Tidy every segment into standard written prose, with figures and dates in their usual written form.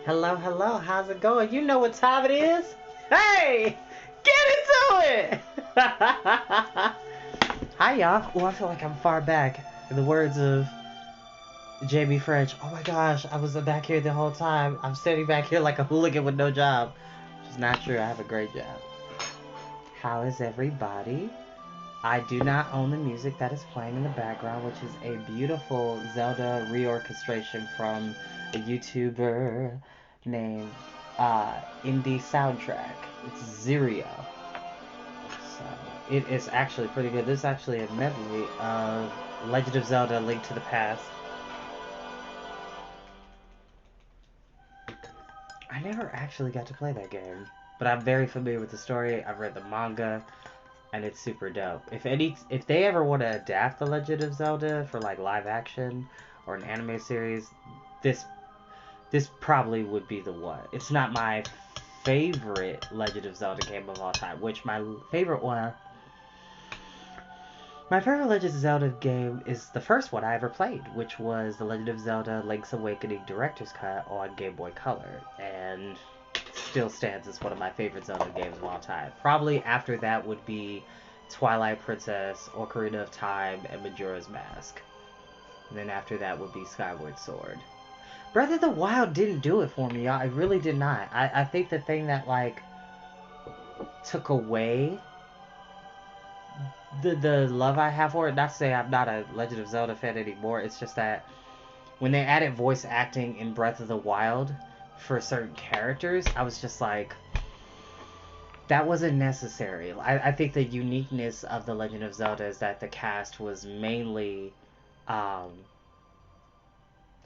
Hello, hello, how's it going? You know what time it is? Hey! Get into it! Hi, y'all. Oh, I feel like I'm far back. In the words of Jamie French, oh my gosh, I was back here the whole time. I'm sitting back here like a hooligan with no job. Which is not true, I have a great job. How is everybody? I do not own the music that is playing in the background, which is a beautiful Zelda reorchestration from a YouTuber named Indie Soundtrack. It's Zirio. So it is actually pretty good. This is actually a medley of Legend of Zelda: Link to the Past. I never actually got to play that game, but I'm very familiar with the story. I've read the manga, and it's super dope. If they ever want to adapt the Legend of Zelda for like live action or an anime series, this probably would be the one. It's not my favorite Legend of Zelda game of all time, which my favorite Legend of Zelda game is the first one I ever played, which was the Legend of Zelda Link's Awakening Director's Cut on Game Boy Color, and still stands as one of my favorite Zelda games of all time. Probably after that would be Twilight Princess, Ocarina of Time, and Majora's Mask. And then after that would be Skyward Sword. Breath of the Wild didn't do it for me, y'all. It really did not. I think the thing that, like, took away the love I have for it, not to say I'm not a Legend of Zelda fan anymore, it's just that when they added voice acting in Breath of the Wild for certain characters, I was just like, that wasn't necessary. I think the uniqueness of The Legend of Zelda is that the cast was mainly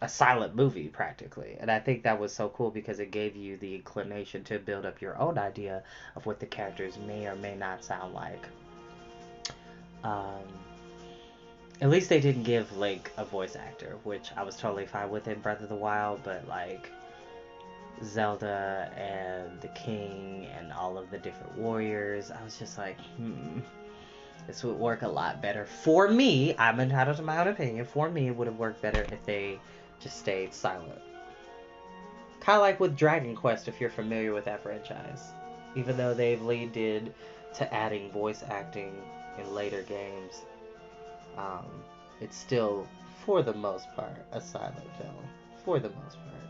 a silent movie, practically. And I think that was so cool because it gave you the inclination to build up your own idea of what the characters may or may not sound like. At least they didn't give Link a voice actor, which I was totally fine with in Breath of the Wild, but like Zelda and the King and all of the different warriors, I was just like, this would work a lot better. For me, I'm entitled to my own opinion, for me it would have worked better if they just stayed silent. Kind of like with Dragon Quest, if you're familiar with that franchise. Even though they've leaned in to adding voice acting in later games, it's still, for the most part, a silent film. For the most part.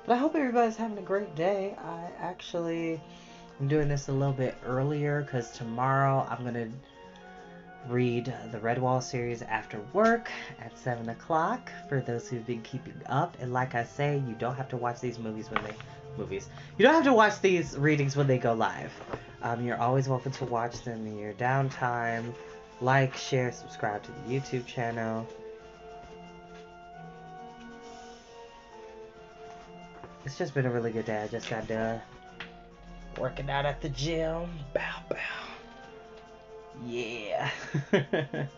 But I hope everybody's having a great day. I'm doing this a little bit earlier because tomorrow I'm going to read the Redwall series after work at 7 o'clock for those who've been keeping up. And like I say, you don't have to watch these You don't have to watch these readings when they go live. You're always welcome to watch them in your downtime. Like, share, subscribe to the YouTube channel. It's just been a really good day. I just got done working out at the gym. Bow, bow. Yeah.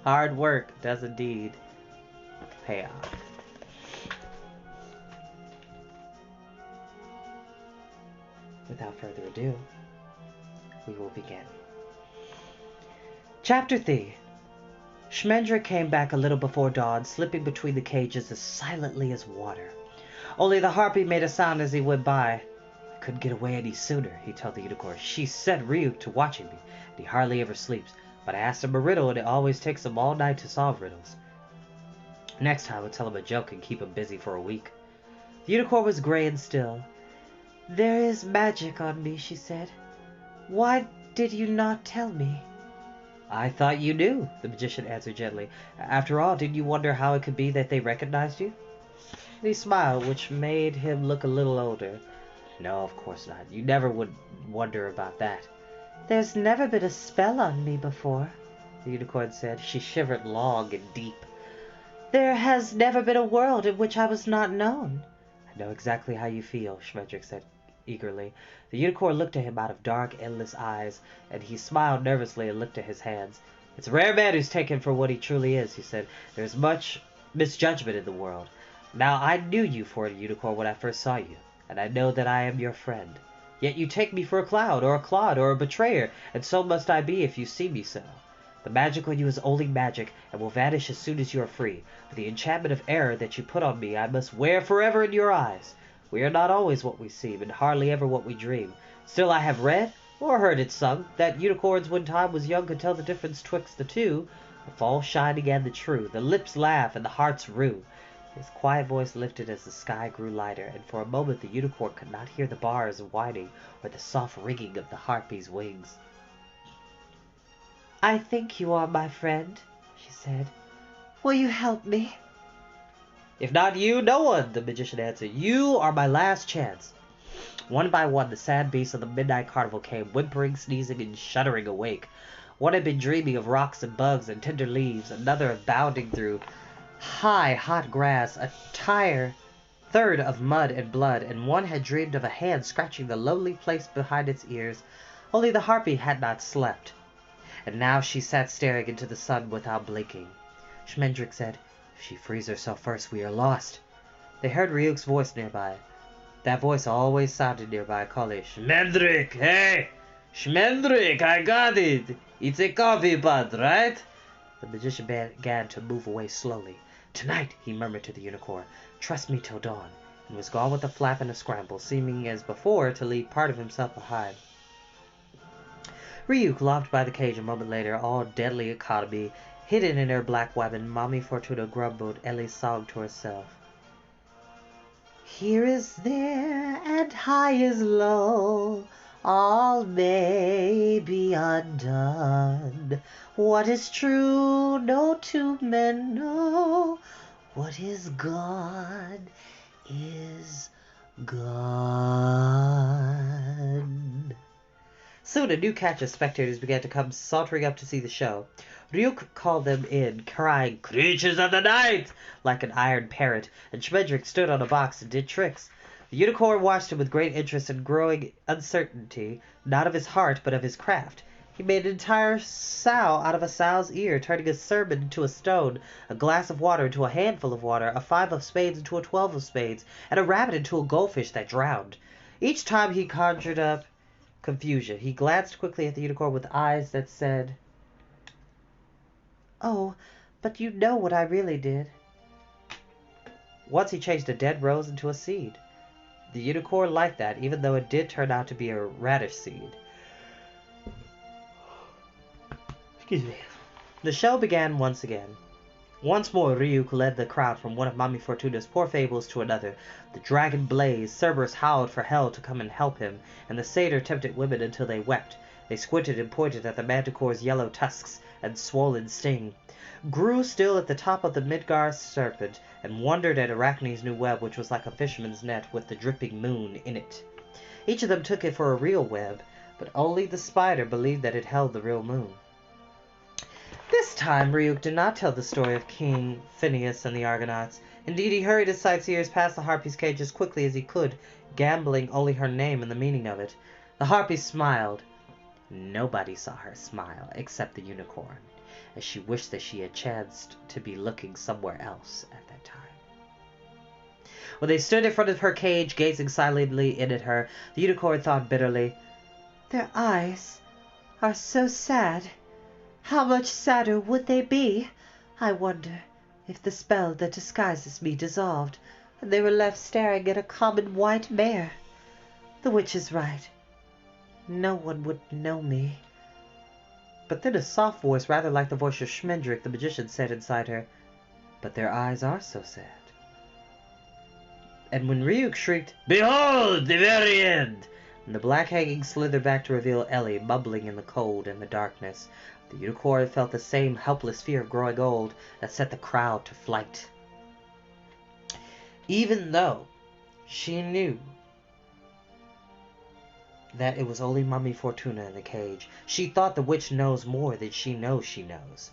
Hard work does indeed pay off. Without further ado, we will begin. Chapter 3. Shmendra came back a little before dawn, slipping between the cages as silently as water. Only the harpy made a sound as he went by. I couldn't get away any sooner, he told the unicorn. She set Ryuk to watching me, and he hardly ever sleeps. But I asked him a riddle, and it always takes him all night to solve riddles. Next time, I'll tell him a joke and keep him busy for a week. The unicorn was gray and still. There is magic on me, she said. Why did you not tell me? I thought you knew, the magician answered gently. After all, didn't you wonder how it could be that they recognized you? And he smiled, which made him look a little older. No, of course not. You never would wonder about that. There's never been a spell on me before, the unicorn said. She shivered long and deep. There has never been a world in which I was not known. I know exactly how you feel, Shmendrick said eagerly. The unicorn looked at him out of dark, endless eyes, and he smiled nervously and looked at his hands. It's a rare man who's taken for what he truly is, he said. There's much misjudgment in the world. Now, I knew you for a unicorn when I first saw you, and I know that I am your friend. Yet you take me for a cloud, or a clod, or a betrayer, and so must I be if you see me so. The magic on you is only magic, and will vanish as soon as you are free. But the enchantment of error that you put on me I must wear forever in your eyes. We are not always what we seem, and hardly ever what we dream. Still I have read, or heard it sung, that unicorns when time was young could tell the difference twixt the two, the false shining and the true, the lips laugh and the hearts rue. His quiet voice lifted as the sky grew lighter, and for a moment the unicorn could not hear the bars whining or the soft ringing of the harpy's wings. "I think you are my friend," she said. "Will you help me?" "If not you, no one," the magician answered. "You are my last chance." One by one the sad beasts of the midnight carnival came, whimpering, sneezing, and shuddering awake. One had been dreaming of rocks and bugs and tender leaves, another of bounding through high, hot grass, a third of mud and blood, and one had dreamed of a hand scratching the lonely place behind its ears. Only the harpy had not slept, and now she sat staring into the sun without blinking. Schmendrick said, "If she frees herself first, we are lost." They heard Ryuk's voice nearby. That voice always sounded nearby, calling, "Schmendrick, hey! Schmendrick, I got it! It's a coffee pot, right?" The magician began to move away slowly. "Tonight," he murmured to the unicorn, "trust me till dawn," and was gone with a flap and a scramble, seeming as before to leave part of himself behind. Ryuk lounged by the cage a moment later, all deadly economy. Hidden in her black weapon, Mommy Fortuna grumbled Ellie's song to herself. "Here is there, and high is low, all may be undone. What is true, no two men know. What is gone is gone." Soon a new catch of spectators began to come sauntering up to see the show. Ryuk called them in, crying, "Creatures of the night!" like an iron parrot, and Schmendrick stood on a box and did tricks. The unicorn watched him with great interest and growing uncertainty, not of his heart, but of his craft. He made an entire sow out of a sow's ear, turning a sermon into a stone, a glass of water into a handful of water, a 5 of spades into a 12 of spades, and a rabbit into a goldfish that drowned. Each time he conjured up confusion. He glanced quickly at the unicorn with eyes that said, "Oh, but you know what I really did." Once he changed a dead rose into a seed. The unicorn liked that, even though it did turn out to be a radish seed. Excuse me. The show began once again. Once more Ryuk led the crowd from one of Mommy Fortuna's poor fables to another. The dragon blazed, Cerberus howled for hell to come and help him, and the satyr tempted women until they wept. They squinted and pointed at the manticore's yellow tusks and swollen sting, grew still at the top of the Midgar serpent, and wondered at Arachne's new web, which was like a fisherman's net with the dripping moon in it. Each of them took it for a real web, but only the spider believed that it held the real moon. This time Ryuk did not tell the story of King Phineas and the Argonauts. Indeed, he hurried his sightseers past the harpy's cage as quickly as he could, gambling only her name and the meaning of it. The harpy smiled. Nobody saw her smile except the unicorn, as she wished that she had chanced to be looking somewhere else at that time. When they stood in front of her cage, gazing silently in at her, the unicorn thought bitterly, "Their eyes are so sad. How much sadder would they be, I wonder, if the spell that disguises me dissolved, and they were left staring at a common white mare? The witch is right. No one would know me." But then a soft voice, rather like the voice of Schmendrick, the magician, said inside her, "But their eyes are so sad." And when Ryuk shrieked, "Behold, the very end!" and the black hanging slithered back to reveal Ellie, mumbling in the cold and the darkness, the unicorn felt the same helpless fear of growing old that set the crowd to flight. Even though she knew that it was only Mommy Fortuna in the cage, she thought the witch knows more than she knows.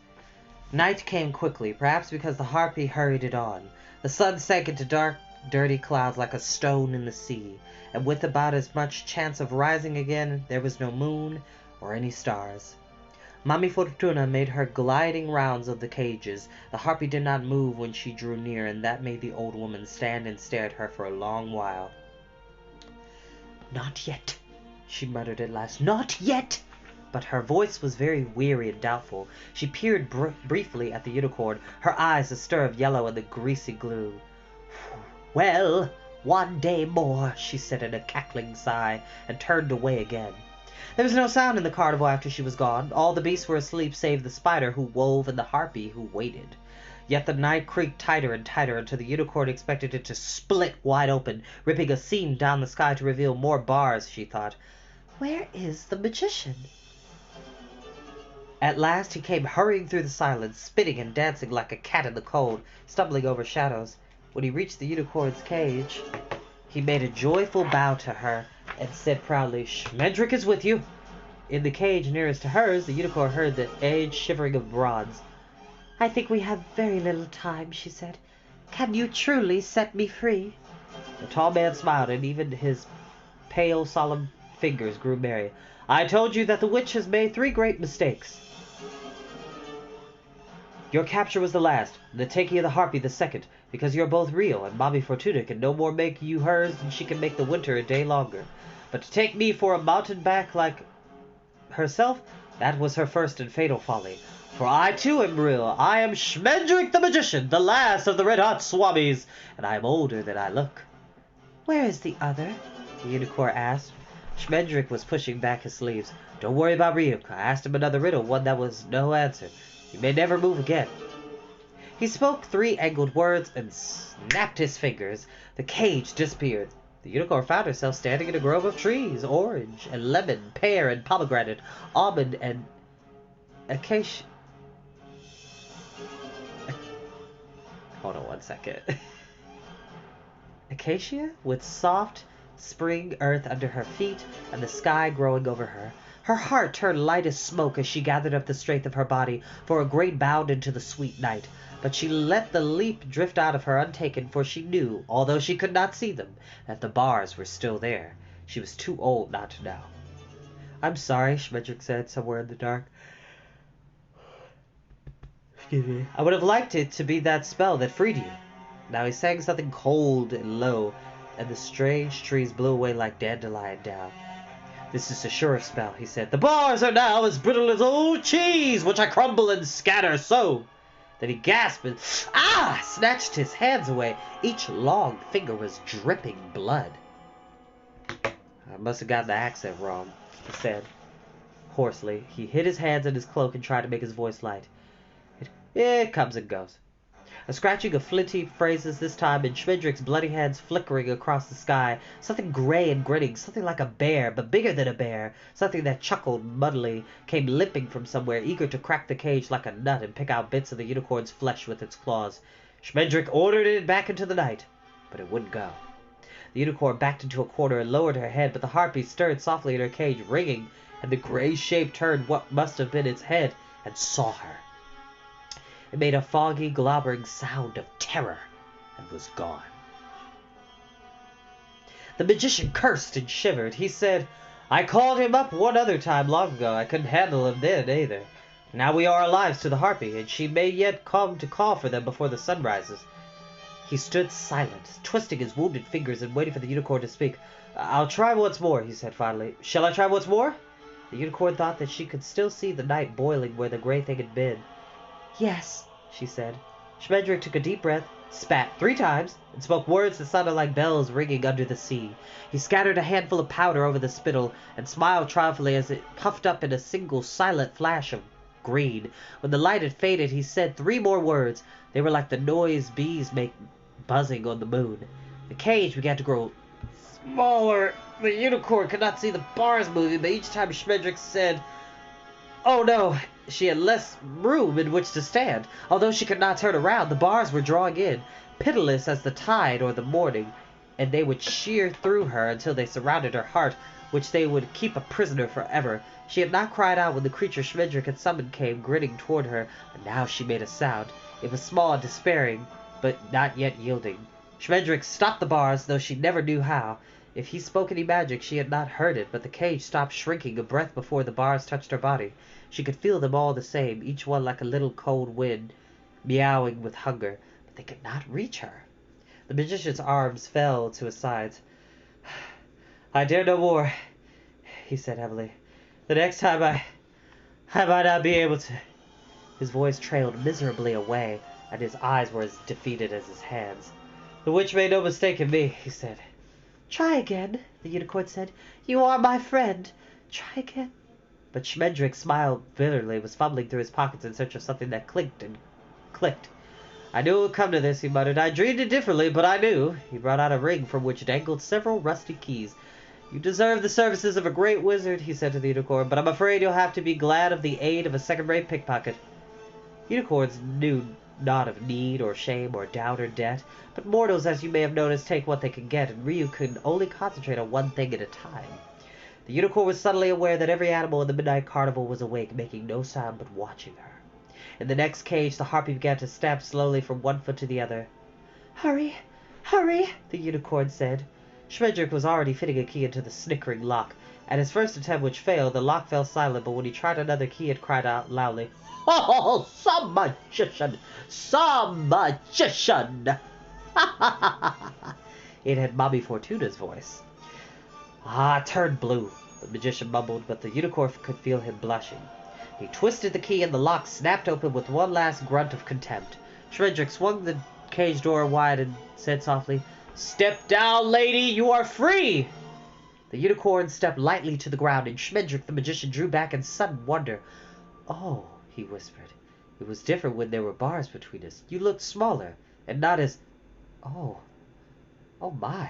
Night came quickly, perhaps because the harpy hurried it on. The sun sank into dark, dirty clouds like a stone in the sea, and with about as much chance of rising again, there was no moon or any stars. Mommy Fortuna made her gliding rounds of the cages. The harpy did not move when she drew near, and that made the old woman stand and stare at her for a long while. "Not yet," she muttered at last. "Not yet!" But her voice was very weary and doubtful. She peered briefly at the unicorn, her eyes a stir of yellow in the greasy glue. "Well," "One day more," she said in a cackling sigh, and turned away again. There was no sound in the carnival after she was gone. All the beasts were asleep save the spider who wove and the harpy who waited. Yet the night creaked tighter and tighter until the unicorn expected it to split wide open, ripping a seam down the sky to reveal more bars, she thought. Where is the magician? At last he came hurrying through the silence, spinning and dancing like a cat in the cold, stumbling over shadows. When he reached the unicorn's cage, he made a joyful bow to her and said proudly, "Schmendrick is with you." In the cage nearest to hers, the unicorn heard the aged shivering of bronze. "I think we have very little time," she said. "Can you truly set me free?" The tall man smiled, and even his pale, solemn fingers grew merry. "I told you that the witch has made 3 great mistakes. Your capture was the last, and the taking of the harpy the second, because you're both real, and Mommy Fortuna can no more make you hers than she can make the winter a day longer. But to take me for a mountebank like herself, that was her first and fatal folly. For I too am real. I am Schmendrick the magician, the last of the red-hot swamis, and I am older than I look." "Where is the other?" the unicorn asked. Schmendrick was pushing back his sleeves. "Don't worry about Ryuk. I asked him another riddle, one that was no answer. You may never move again." He spoke 3 angled words and snapped his fingers. The cage disappeared. The unicorn found herself standing in a grove of trees, orange and lemon, pear and pomegranate, almond and acacia. Hold on one second. Acacia, with soft spring earth under her feet and the sky growing over her. Her heart turned light as smoke as she gathered up the strength of her body for a great bound into the sweet night. But she let the leap drift out of her untaken, for she knew, although she could not see them, that the bars were still there. She was too old not to know. "I'm sorry," Schmendrick said, somewhere in the dark. "Excuse me. I would have liked it to be that spell that freed you." Now he sang something cold and low, and the strange trees blew away like dandelion down. "This is a sure spell," he said. "The bars are now as brittle as old cheese, which I crumble and scatter so." Then he gasped and snatched his hands away. Each long finger was dripping blood. "I must have gotten the accent wrong," he said hoarsely. He hid his hands in his cloak and tried to make his voice light. It comes and goes." A scratching of flinty phrases this time, and Schmendrick's bloody hands flickering across the sky. Something gray and grinning, something like a bear, but bigger than a bear, something that chuckled muddily, came limping from somewhere, eager to crack the cage like a nut and pick out bits of the unicorn's flesh with its claws. Schmendrick ordered it back into the night, but it wouldn't go. The unicorn backed into a corner and lowered her head, but the harpy stirred softly in her cage, ringing, and the gray shape turned what must have been its head and saw her. It made a foggy, globbering sound of terror and was gone. The magician cursed and shivered. He said, "I called him up one other time long ago. I couldn't handle him then, either. Now we are alive to the harpy, and she may yet come to call for them before the sun rises." He stood silent, twisting his wounded fingers and waiting for the unicorn to speak. "I'll try once more," he said finally. "Shall I try once more?" The unicorn thought that she could still see the night boiling where the gray thing had been. "Yes," she said. Schmendrick took a deep breath, spat 3 times, and spoke words that sounded like bells ringing under the sea. He scattered a handful of powder over the spittle, and smiled triumphantly as it puffed up in a single silent flash of green. When the light had faded, he said 3 more words. They were like the noise bees make buzzing on the moon. The cage began to grow smaller. The unicorn could not see the bars moving, but each time Schmendrick said, "Oh no," she had less room in which to stand. Although she could not turn around, the bars were drawing in, pitiless as the tide or the morning, and they would shear through her until they surrounded her heart, which they would keep a prisoner forever. She had not cried out when the creature Schmendrick had summoned came grinning toward her, but now she made a sound. It was small and despairing, but not yet yielding. Schmendrick stopped the bars, though she never knew how. If he spoke any magic, she had not heard it, but the cage stopped shrinking a breath before the bars touched her body. She could feel them all the same, each one like a little cold wind, meowing with hunger, but they could not reach her. The magician's arms fell to his sides. "I dare no more," he said heavily. "The next time I might not be able to." His voice trailed miserably away, and his eyes were as defeated as his hands. The witch made no mistake in me, he said. Try again, the unicorn said. You are my friend. Try again. But Schmendrick smiled bitterly, was fumbling through his pockets in search of something that clinked and clicked. I knew it would come to this, he muttered. I dreamed it differently, but I knew. He brought out a ring from which dangled several rusty keys. You deserve the services of a great wizard, he said to the unicorn, but I'm afraid you'll have to be glad of the aid of a second-rate pickpocket. Unicorns knew not of need or shame or doubt or debt, but mortals, as you may have noticed, take what they can get, and Ryu could only concentrate on one thing at a time. The unicorn was suddenly aware that every animal in the Midnight Carnival was awake, making no sound but watching her. In the next cage, the harpy began to stamp slowly from one foot to the other. Hurry, hurry, the unicorn said. Schmendrick was already fitting a key into the snickering lock. At his first attempt, which failed, the lock fell silent, but when he tried another key, it cried out loudly, "Oh, some magician! Some magician!" It had Mommy Fortuna's voice. It turned blue, the magician mumbled, but the unicorn could feel him blushing. He twisted the key and the lock snapped open with one last grunt of contempt. Schmendrick swung the cage door wide and said softly, "Step down, lady, you are free!" The unicorn stepped lightly to the ground, and Schmendrick the magician drew back in sudden wonder. "Oh," he whispered, "it was different when there were bars between us. You looked smaller, and not as... Oh my."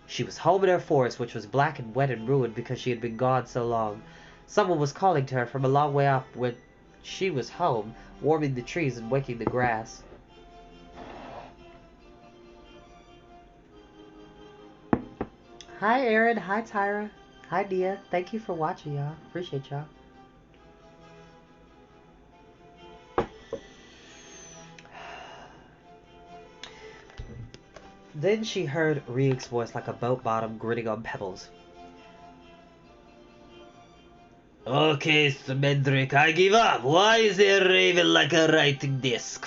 She was home in her forest, which was black and wet and ruined because she had been gone so long. Someone was calling to her from a long way off when she was home, warming the trees and waking the grass. Hi, Aaron. Hi, Tyra. Hi, Nia. Thank you for watching, y'all. Appreciate y'all. Then she heard Ryuk's voice like a boat bottom gritting on pebbles. "Okay, Schmendrick, I give up. Why is there a raven like a writing desk?"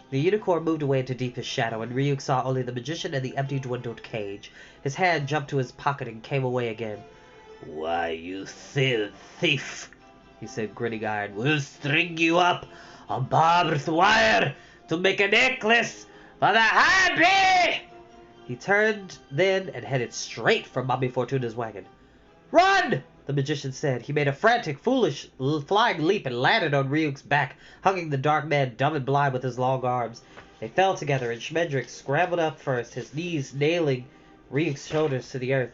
The unicorn moved away into deepest shadow, and Ryuk saw only the magician and the empty, dwindled cage. His hand jumped to his pocket and came away again. "Why, you thief," he said, gritting iron. "We'll string you up on barbed wire to make a necklace for the harpy!" He turned then and headed straight for Mommy Fortuna's wagon. "Run!" the magician said. He made a frantic, foolish, flying leap and landed on Ryuk's back, hugging the dark man dumb and blind with his long arms. They fell together, and Schmendrick scrambled up first, his knees nailing Ryuk's shoulders to the earth.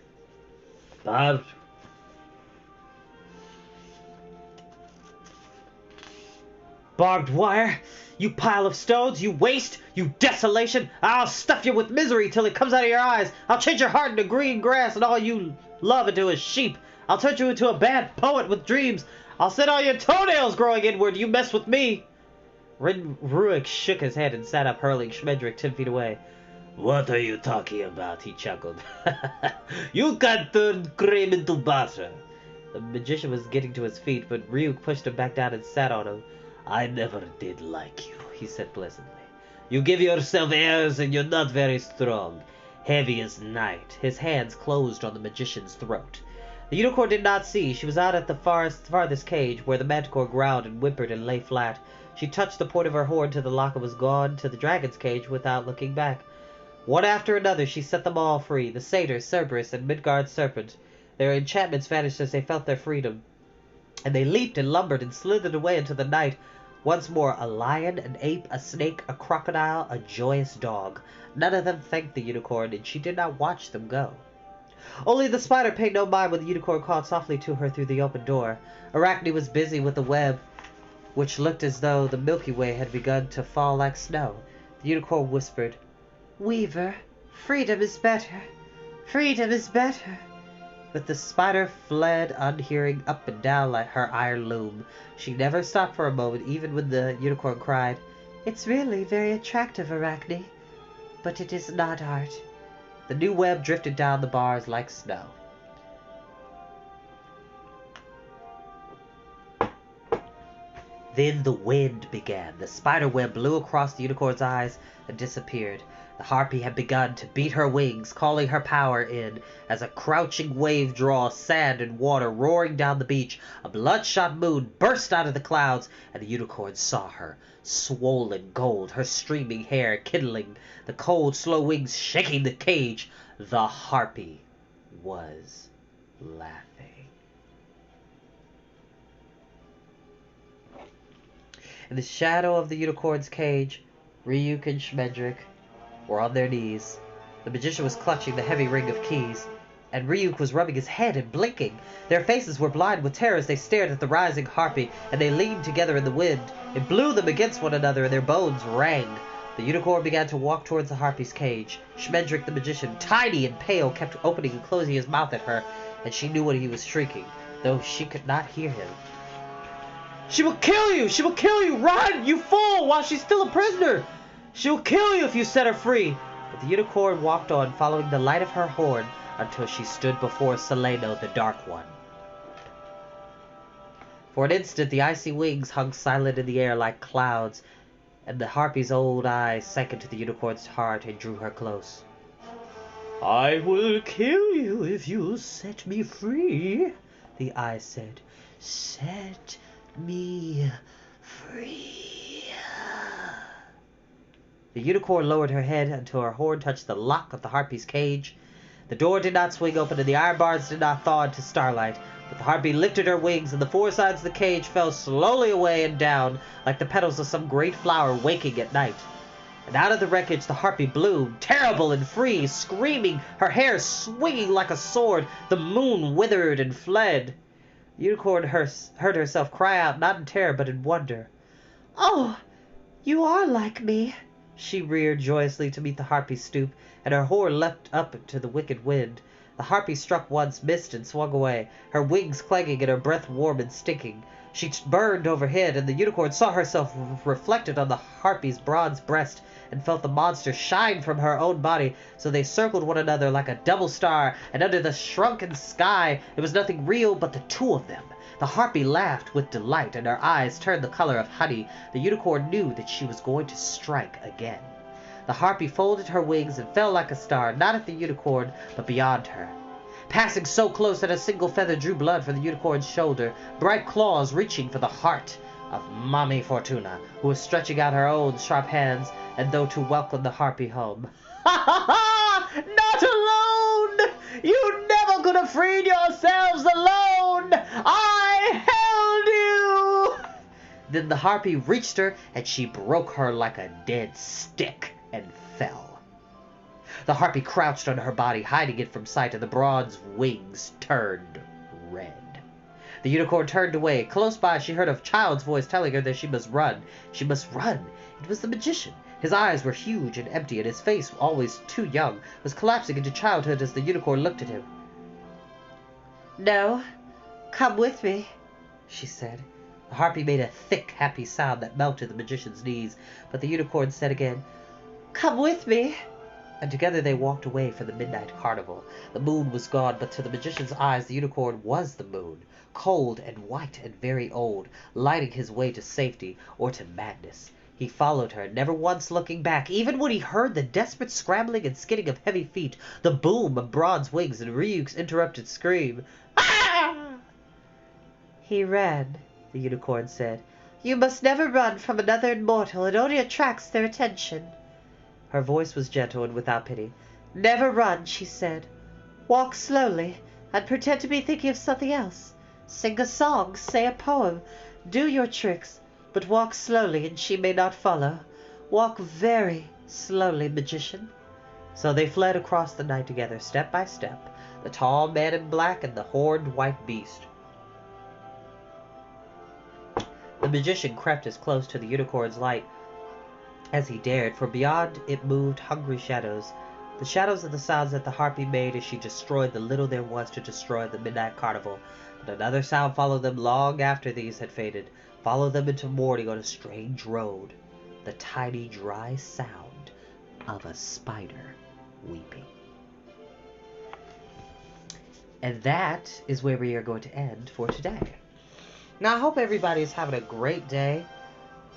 Barbed wire? You pile of stones, you waste, you desolation! I'll stuff you with misery till it comes out of your eyes! I'll change your heart into green grass and all you love into a sheep! I'll turn you into a bad poet with dreams! I'll set all your toenails growing inward, you mess with me! Ruik shook his head and sat up, hurling Schmendrick 10 feet away. "What are you talking about?" he chuckled. "You can't turn cream into butter!" The magician was getting to his feet, but Ryuk pushed him back down and sat on him. "I never did like you," he said pleasantly. "You give yourself airs and you're not very strong. Heavy as night." His hands closed on the magician's throat. The unicorn did not see. She was out at the farthest cage, where the manticore growled and whimpered and lay flat. She touched the point of her horn to the lock and was gone to the dragon's cage without looking back. One after another she set them all free, the satyr, Cerberus, and Midgard's serpent. Their enchantments vanished as they felt their freedom, and they leaped and lumbered and slithered away into the night. Once more, a lion, an ape, a snake, a crocodile, a joyous dog. None of them thanked the unicorn, and she did not watch them go. Only the spider paid no mind when the unicorn called softly to her through the open door. Arachne was busy with the web, which looked as though the Milky Way had begun to fall like snow. The unicorn whispered, "Weaver, freedom is better. Freedom is better." But the spider fled unhearing up and down like her iron loom. She never stopped for a moment, even when the unicorn cried, "It's really very attractive, Arachne, but it is not art." The new web drifted down the bars like snow. Then the wind began. The spider web blew across the unicorn's eyes and disappeared. The harpy had begun to beat her wings, calling her power in. As a crouching wave draws sand and water roaring down the beach, a bloodshot moon burst out of the clouds, and the unicorn saw her, swollen gold, her streaming hair kindling, the cold, slow wings shaking the cage. The harpy was laughing. In the shadow of the unicorn's cage, Ryuk and Schmendrick were on their knees. The magician was clutching the heavy ring of keys, and Ryuk was rubbing his head and blinking. Their faces were blind with terror as they stared at the rising harpy, and they leaned together in the wind. It blew them against one another, and their bones rang. The unicorn began to walk towards the harpy's cage. Schmendrick the magician, tiny and pale, kept opening and closing his mouth at her, and she knew what he was shrieking, though she could not hear him. "She will kill you! She will kill you! Run, you fool, while she's still a prisoner! She will kill you if you set her free!" But the unicorn walked on, following the light of her horn, until she stood before Seleno, the Dark One. For an instant, the icy wings hung silent in the air like clouds, and the harpy's old eyes sank into the unicorn's heart and drew her close. "I will kill you if you set me free," the eyes said. "Set me free." The unicorn lowered her head until her horn touched the lock of the harpy's cage. The door did not swing open and the iron bars did not thaw into starlight, but the harpy lifted her wings and the four sides of the cage fell slowly away and down like the petals of some great flower waking at night. And out of the wreckage the harpy bloomed, terrible and free, screaming, her hair swinging like a sword. The moon withered and fled. The unicorn heard herself cry out, not in terror but in wonder. "Oh, you are like me," she reared joyously to meet the harpy's stoop, and her horn leapt up to the wicked wind. The harpy struck once, missed, and swung away, her wings clanging and her breath warm and stinking. She burned overhead, and the unicorn saw herself reflected on the harpy's bronze breast, and felt the monster shine from her own body. So they circled one another like a double star, and under the shrunken sky there was nothing real but the two of them. The harpy laughed with delight, and her eyes turned the color of honey. The unicorn knew that she was going to strike again. The harpy folded her wings and fell like a star, not at the unicorn, but beyond her, passing so close that a single feather drew blood from the unicorn's shoulder, bright claws reaching for the heart of Mami Fortuna, who was stretching out her own sharp hands as though to welcome the harpy home. "Ha ha ha! Not alone! You never could have freed yourselves alone! I held you!" Then the harpy reached her, and she broke her like a dead stick and fell. The harpy crouched under her body, hiding it from sight, and the bronze wings turned red. The unicorn turned away. Close by, she heard a child's voice telling her that she must run. She must run. It was the magician. His eyes were huge and empty, and his face, always too young, was collapsing into childhood as the unicorn looked at him. "No, come with me," she said. The harpy made a thick, happy sound that melted the magician's knees, but the unicorn said again, "Come with me." And together they walked away from the midnight carnival. The moon was gone, but to the magician's eyes the unicorn was the moon, cold and white and very old, lighting his way to safety or to madness. He followed her, never once looking back, even when he heard the desperate scrambling and skidding of heavy feet, the boom of bronze wings, and Ryuk's interrupted scream. "Ah!" "He ran," the unicorn said. "You must never run from another immortal. It only attracts their attention." Her voice was gentle and without pity. "Never run," she said. "Walk slowly, and pretend to be thinking of something else. Sing a song, say a poem, do your tricks, but walk slowly, and she may not follow. Walk very slowly, magician." So they fled across the night together, step by step, the tall man in black and the horned white beast. The magician crept as close to the unicorn's light as he dared, for beyond it moved hungry shadows, the shadows of the sounds that the harpy made as she destroyed the little there was to destroy the midnight carnival. But another sound followed them long after these had faded, followed them into morning on a strange road, the tiny dry sound of a spider weeping. And that is where we are going to end for today. Now, I hope everybody is having a great day.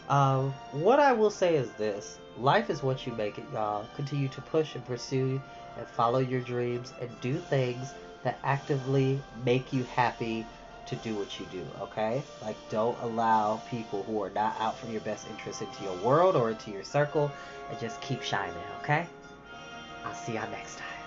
What I will say is this: life is what you make it, y'all. Continue to push and pursue and follow your dreams and do things that actively make you happy to do what you do, okay? Like, don't allow people who are not out for your best interest into your world or into your circle, and just keep shining, okay? I'll see y'all next time.